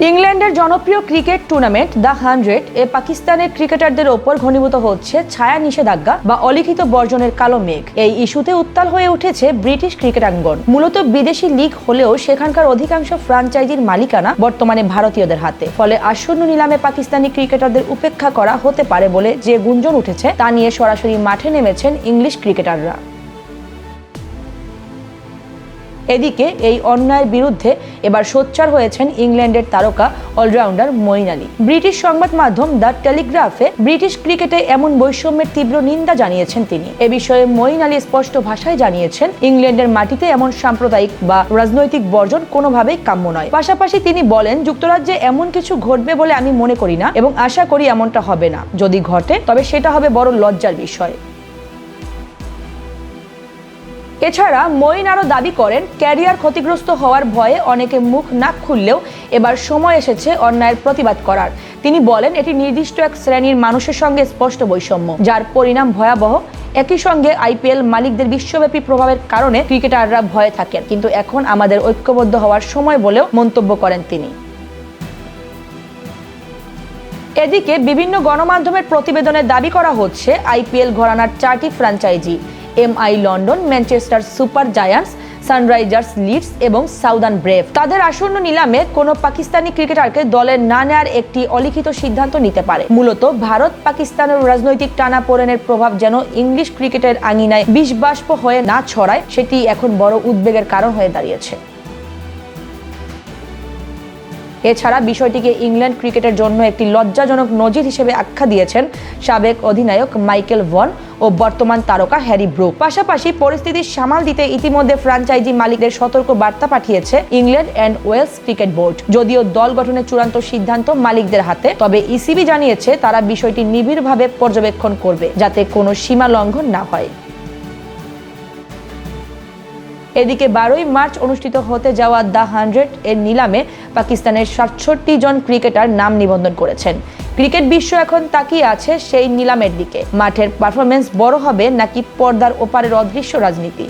ইংল্যান্ডের জনপ্রিয় cricket tournament the 100 এ পাকিস্তানের ক্রিকেটারদের ওপর ঘনীভূত হচ্ছে ছায়া নিষেধাজ্ঞা বা অলিখিত বর্জনের কালো মেঘ। এই ইস্যুতে উত্তাল হয়ে উঠেছে ব্রিটিশ ক্রিকেটাঙ্গন। মূলত বিদেশি লিগ হলেও সেখানকার অধিকাংশ ফ্র্যাঞ্চাইজির মালিকানা বর্তমানে ভারতীয়দের হাতে। ফলে আসন্ন নিলামে পাকিস্তানি ক্রিকেটারদের উপেক্ষা করা হতে পারে বলে যে গুঞ্জন উঠেছে তা নিয়ে সরাসরি মাঠে নেমেছেন ইংলিশ ক্রিকেটাররা। এদিকে এই অন্যায়ের বিরুদ্ধে এবার সোচ্চার হয়েছেন ইংল্যান্ডের তারকা অলরাউন্ডার মঈন আলী। ব্রিটিশ সংবাদ মাধ্যম দ্য টেলিগ্রাফে ব্রিটিশ ক্রিকেটে এমন বৈষম্যের তীব্র নিন্দা জানিয়েছেন তিনি। এ বিষয়ে মঈন আলী স্পষ্ট ভাষায় জানিয়েছেন, ইংল্যান্ডের মাটিতে এমন সাম্প্রদায়িক বা রাজনৈতিক বর্জন কোনোভাবেই কাম্য নয়। পাশাপাশি তিনি বলেন, যুক্তরাজ্যে এমন কিছু ঘটবে বলে আমি মনে করি না এবং আশা করি এমনটা হবে না। যদি ঘটে তবে সেটা হবে বড় লজ্জার বিষয়। এছাড়া মঈন আরও দাবি করেন, ক্যারিয়ার ক্ষতিগ্রস্ত হওয়ার ভয়ে অনেকে মুখ না খুললেও এবার সময় এসেছে অন্যায়ের প্রতিবাদ করার। তিনি বলেন, এটি নির্দিষ্ট এক শ্রেণীর মানুষের সঙ্গে স্পষ্ট বৈষম্য, যার পরিণাম ভয়াবহ। একই সঙ্গে আইপিএল মালিকদের বিশ্বব্যাপী প্রভাবের কারণে ক্রিকেটাররা ভয়ে থাকেন, কিন্তু এখন আমাদের ঐক্যবদ্ধ হওয়ার সময় বলেও মন্তব্য করেন তিনি। এদিকে বিভিন্ন গণমাধ্যমের প্রতিবেদনে দাবি করা হচ্ছে, আইপিএল ঘরানার 4টি franchise MI London, Manchester Super Giants, Sunrisers Leeds এবং সাউদার্ন ব্রেভ তাদের আসন্ন নিলামে কোনো পাকিস্তানি ক্রিকেটারকে দলে না নেওয়ার একটি অলিখিত সিদ্ধান্ত নিতে পারে। মূলত ভারত পাকিস্তানের রাজনৈতিক টানাপোড়েনের প্রভাব যেন ইংলিশ ক্রিকেটের আঙিনায় বিষবাষ্প হয়ে না ছড়ায়, সেটি এখন বড় উদ্বেগের কারণ হয়ে দাঁড়িয়েছে। এছাড়া বিষয়টিকে ইংল্যান্ড ক্রিকেটের জন্য একটি লজ্জাজনক নজির হিসেবে আখ্যা দিয়েছেন সাবেক অধিনায়ক মাইকেল ভন ও বর্তমান তারকা হ্যারি ব্রুক। পাশাপাশি পরিস্থিতি সামাল দিতে ইতিমধ্যে ফ্র্যাঞ্চাইজি মালিকদের সতর্ক বার্তা পাঠিয়েছে England and Wales Cricket Board. যদিও দল গঠনের চূড়ান্ত সিদ্ধান্ত মালিকদের হাতে, তবে ইসিবি জানিয়েছে তারা বিষয়টি নিবিড়ভাবে পর্যবেক্ষণ করবে যাতে কোনো সীমা লঙ্ঘন না হয়। এদিকে 12ই মার্চ অনুষ্ঠিত হতে যাওয়া দ্য 100 এর নিলামে পাকিস্তানের 67 জন ক্রিকেটার নাম নিবন্ধন করেছেন। ক্রিকেট বিশ্ব এখন তাকিয়ে আছে সেই নিলামের দিকে। মাঠের পারফরমেন্স বড় হবে নাকি পর্দার ওপারের অদৃশ্য রাজনীতি।